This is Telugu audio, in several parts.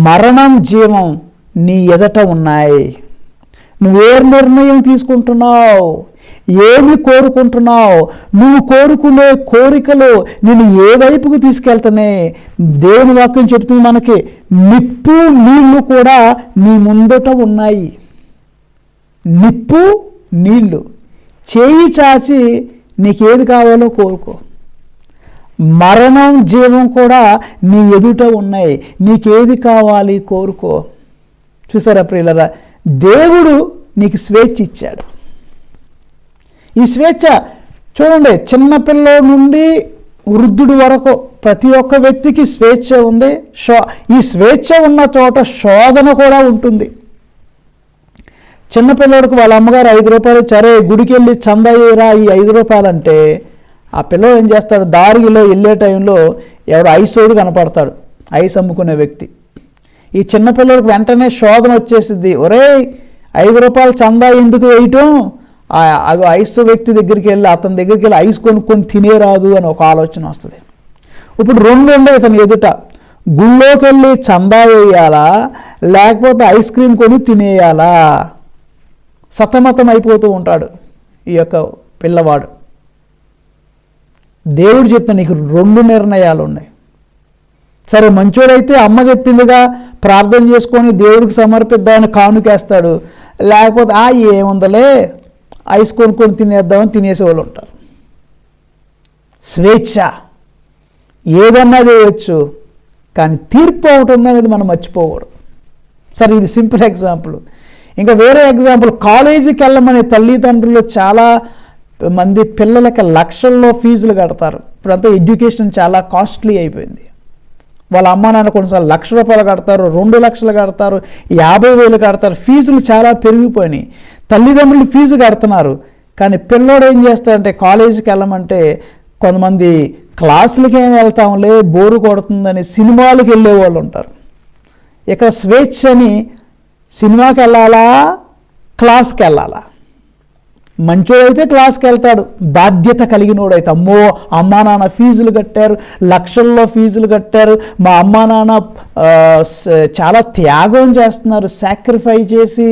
మరణం జీవం నీ ఎదుట ఉన్నాయి. నువ్వే నిర్ణయం తీసుకుంటున్నావు, ఏమి కోరుకుంటున్నావు, నువ్వు కోరుకునే కోరికలు నేను ఏ వైపుకు తీసుకెళ్తానే. దేవుని వాక్యం చెప్తుంది మనకి, నిప్పు నీళ్లు కూడా నీ ముందట ఉన్నాయి. నిప్పు నీళ్లు, చేయి చాచి నీకేది కావాలో కోరుకో. మరణం జీవం కూడా నీ ఎదుట ఉన్నాయి, నీకేది కావాలి కోరుకో. చూసారా ప్రియులరా, దేవుడు నీకు స్వేచ్ఛ ఇచ్చాడు. ఈ స్వేచ్ఛ చూడండి, చిన్నపిల్లల నుండి వృద్ధుడి వరకు ప్రతి ఒక్క వ్యక్తికి స్వేచ్ఛ ఉంది. ఈ స్వేచ్ఛ ఉన్న చోట శోధన కూడా ఉంటుంది. చిన్నపిల్లడికి వాళ్ళ అమ్మగారు 5 రూపాయలు, సరే గుడికి వెళ్ళి చందయ్యరా ఈ 5 రూపాయలు అంటే, ఆ పిల్లలు ఏం చేస్తాడు, దారిలో వెళ్ళే టైంలో ఎవరు ఐసోడు కనపడతాడు, ఐస్ అమ్ముకునే వ్యక్తి. ఈ చిన్నపిల్లడికి వెంటనే శోధన వచ్చేసిద్ది, ఒరే 5 రూపాయలు చందా ఎందుకు వేయటం, అది ఐస్ వ్యక్తి దగ్గరికి వెళ్ళి అతని దగ్గరికి వెళ్ళి ఐస్ కొనుక్కొని తినేరాదు అని ఒక ఆలోచన వస్తుంది. ఇప్పుడు 2 ఉండే ఇతని ఎదుట, గుళ్ళోకి వెళ్ళి చందా వేయాలా లేకపోతే ఐస్ క్రీమ్ కొని తినేయాలా, సతమతం అయిపోతూ ఉంటాడు ఈ యొక్క పిల్లవాడు. దేవుడు చెప్తే నీకు 2 నిర్ణయాలు ఉన్నాయి. సరే మంచోడైతే అమ్మ చెప్పిందిగా ప్రార్థన చేసుకొని దేవుడికి సమర్పిద్దామని కానుకేస్తాడు, లేకపోతే ఏముందలే ఐస్ కొనుక్కొని తినేద్దామని తినేసేవాళ్ళు ఉంటారు. స్వేచ్ఛ, ఏదన్నా చేయవచ్చు, కానీ తీర్పు ఒకటి ఉందనేది మనం మర్చిపోకూడదు. సరే ఇది సింపుల్ ఎగ్జాంపుల్. ఇంకా వేరే ఎగ్జాంపుల్, కాలేజీకి వెళ్ళమనే తల్లిదండ్రులు చాలా మంది పిల్లలకి లక్షల్లో ఫీజులు కడతారు. ఇప్పుడంతా ఎడ్యుకేషన్ చాలా కాస్ట్లీ అయిపోయింది. వాళ్ళ అమ్మ నాన్న కొన్నిసార్లు ₹1,00,000 కడతారు, 2 లక్షలు కడతారు, 50,000 కడతారు. ఫీజులు చాలా పెరిగిపోయినాయి. తల్లిదండ్రులు ఫీజు కడుతున్నారు, కానీ పిల్లోడు ఏం చేస్తారంటే కాలేజీకి వెళ్ళమంటే కొంతమంది క్లాసులకి ఏం వెళ్తాంలే బోరు కొడుతుందని సినిమాలకు వెళ్ళే వాళ్ళు ఉంటారు. ఇక్కడ స్వేచ్ఛని సినిమాకి వెళ్ళాలా క్లాస్కి వెళ్ళాలా? మంచోడైతే క్లాస్కి వెళ్తాడు, బాధ్యత కలిగినోడైతే అమ్మో అమ్మా నాన్న ఫీజులు కట్టారు, లక్షల్లో ఫీజులు కట్టారు, మా అమ్మా నాన్న చాలా త్యాగం చేస్తున్నారు, సాక్రిఫైస్ చేసి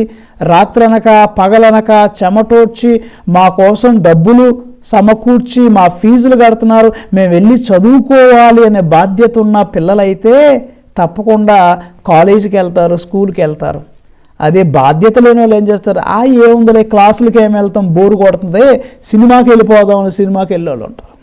రాత్రనక పగలనక చెమటోడ్చి మా కోసం డబ్బులు సమకూర్చి మా ఫీజులు కడుతున్నారు, మేము వెళ్ళి చదువుకోవాలి అనే బాధ్యత ఉన్న పిల్లలైతే తప్పకుండా కాలేజీకి వెళ్తారు, స్కూల్కి వెళ్తారు. అదే బాధ్యత లేని వాళ్ళు ఏం చేస్తారు, ఏముందలే క్లాసులకి ఏమి వెళ్తాం బోరు కొడుతుంది, సినిమాకి వెళ్ళిపోదామని సినిమాకి వెళ్ళే వాళ్ళు ఉంటారు.